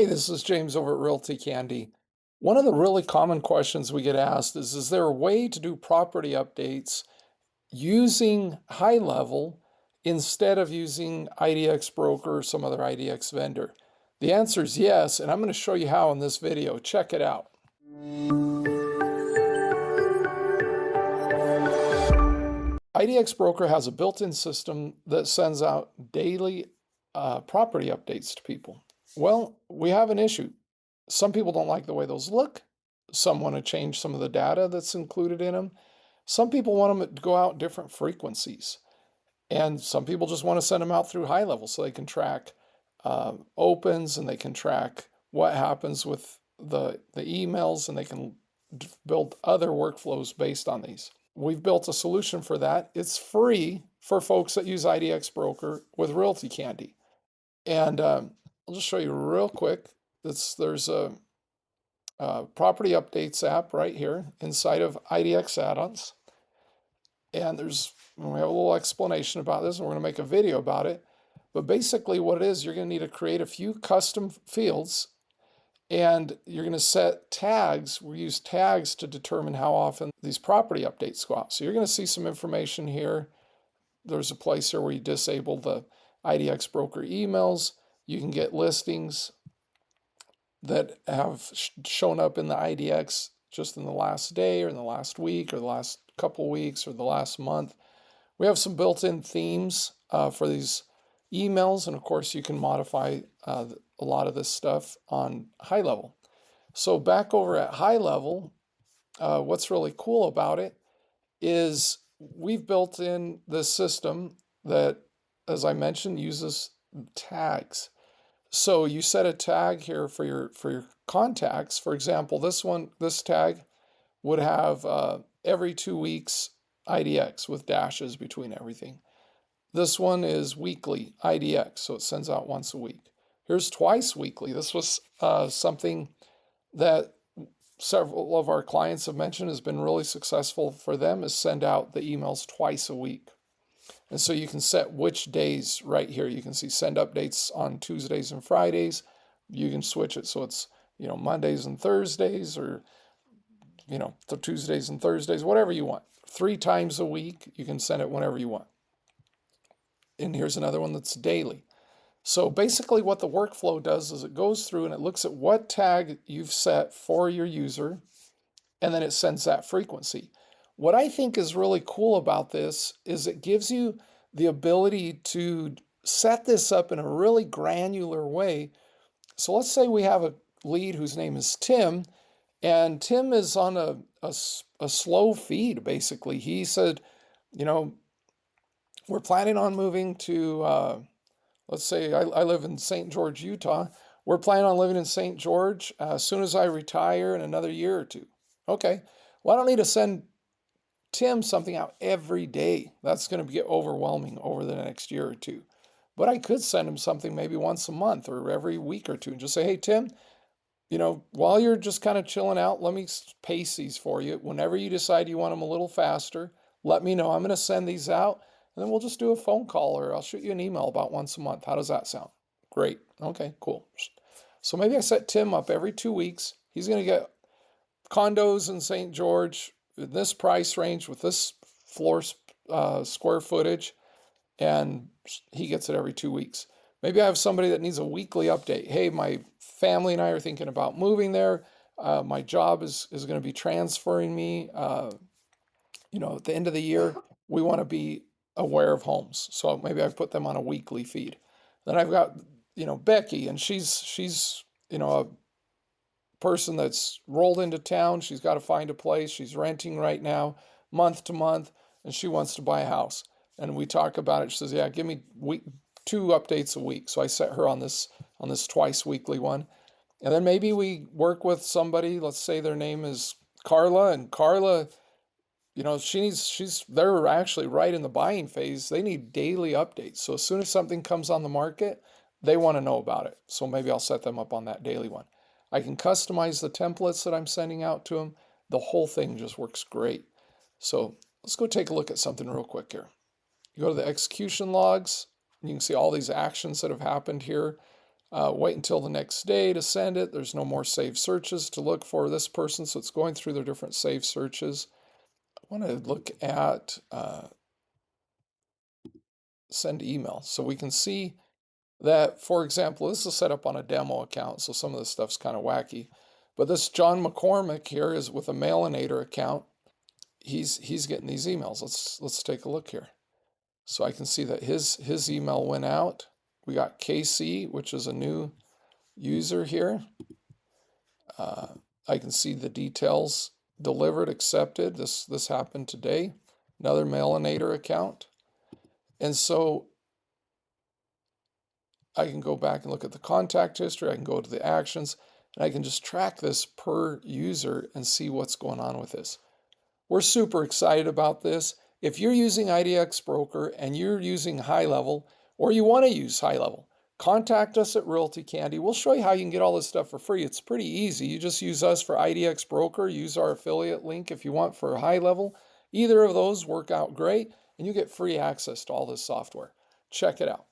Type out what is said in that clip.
Hey, this is James over at RealtyCandy. One of the really common questions we get asked is there a way to do property updates using HighLevel instead of using IDX Broker or some other IDX vendor? The answer is yes, and I'm going to show you how in this video. Check it out. IDX Broker has a built-in system that sends out daily property updates to people. Well, we have an issue. Some people don't like the way those look. Some want to change some of the data that's included in them. Some people want them to go out different frequencies. And some people just want to send them out through HighLevel so they can track opens and they can track what happens with the emails and they can build other workflows based on these. We've built a solution for that. It's free for folks that use IDX Broker with RealtyCandy. And I'll just show you real quick. There's a property updates app right here inside of IDX add-ons. And we have a little explanation about this, and we're going to make a video about it. But basically what it is, you're going to need to create a few custom fields, and you're going to set tags. We use tags to determine how often these property updates go out. So you're going to see some information here. There's a place here where you disable the IDX Broker emails. You can get listings that have shown up in the IDX just in the last day or in the last week or the last couple weeks or the last month. We have some built-in themes for these emails, and of course you can modify a lot of this stuff on HighLevel. So back over at HighLevel, what's really cool about it is we've built in this system that, as I mentioned, uses tags. So you set a tag here for your contacts. For example, this tag would have every 2 weeks IDX with dashes between everything. This one is weekly IDX, so it sends out once a week. Here's twice weekly. This was something that several of our clients have mentioned has been really successful for them, is send out the emails twice a week. And so you can set which days right here. You can see send updates on Tuesdays and Fridays. You can switch it so it's, Mondays and Thursdays, or, the Tuesdays and Thursdays, whatever you want. 3 times a week, you can send it whenever you want. And here's another one that's daily. So basically what the workflow does is it goes through and it looks at what tag you've set for your user, and then it sends that frequency. What I think is really cool about this is it gives you the ability to set this up in a really granular way. So let's say we have a lead whose name is Tim, and Tim is on a slow feed, basically. He said, we're planning on moving to, let's say I live in St. George, Utah. We're planning on living in St. George as soon as I retire in another year or two. Okay, well, I don't need to send Tim something out every day. That's going to get overwhelming over the next year or two. But I could send him something maybe once a month or every week or two and just say, hey, Tim, while you're just kind of chilling out, let me pace these for you. Whenever you decide you want them a little faster, let me know. I'm going to send these out, and then we'll just do a phone call, or I'll shoot you an email about once a month. How does that sound? Great. Okay, cool. So maybe I set Tim up every 2 weeks. He's going to get condos in St. George in this price range with this floor square footage, and he gets it every 2 weeks. Maybe I have somebody that needs a weekly update. Hey, my family and I are thinking about moving there. My job is going to be transferring me. At the end of the year, we want to be aware of homes. So maybe I put them on a weekly feed. Then I've got, Becky, and she's a person that's rolled into town. She's got to find a place. She's renting right now, month to month, and she wants to buy a house. And we talk about it. She says, yeah, give me 2 updates a week. So I set her on this twice weekly one. And then maybe we work with somebody, let's say their name is Carla, and Carla, they're actually right in the buying phase. They need daily updates. So as soon as something comes on the market, they want to know about it. So maybe I'll set them up on that daily one. I can customize the templates that I'm sending out to them. The whole thing just works great. So let's go take a look at something real quick here. You go to the execution logs, and you can see all these actions that have happened here. Wait until the next day to send it. There's no more saved searches to look for this person, so it's going through their different saved searches. I want to look at send email, so we can see that, for example, this is set up on a demo account, so some of this stuff's kind of wacky. But this John McCormick here is with a Mailinator account. He's getting these emails. Let's take a look here. So I can see that his email went out. We got KC, which is a new user here. I can see the details: delivered, accepted. This happened today. Another Mailinator account. And so I can go back and look at the contact history. I can go to the actions, and I can just track this per user and see what's going on with this. We're super excited about this. If you're using IDX Broker and you're using HighLevel, or you want to use HighLevel, contact us at RealtyCandy. We'll show you how you can get all this stuff for free. It's pretty easy. You just use us for IDX Broker. Use our affiliate link if you want for HighLevel. Either of those work out great, and you get free access to all this software. Check it out.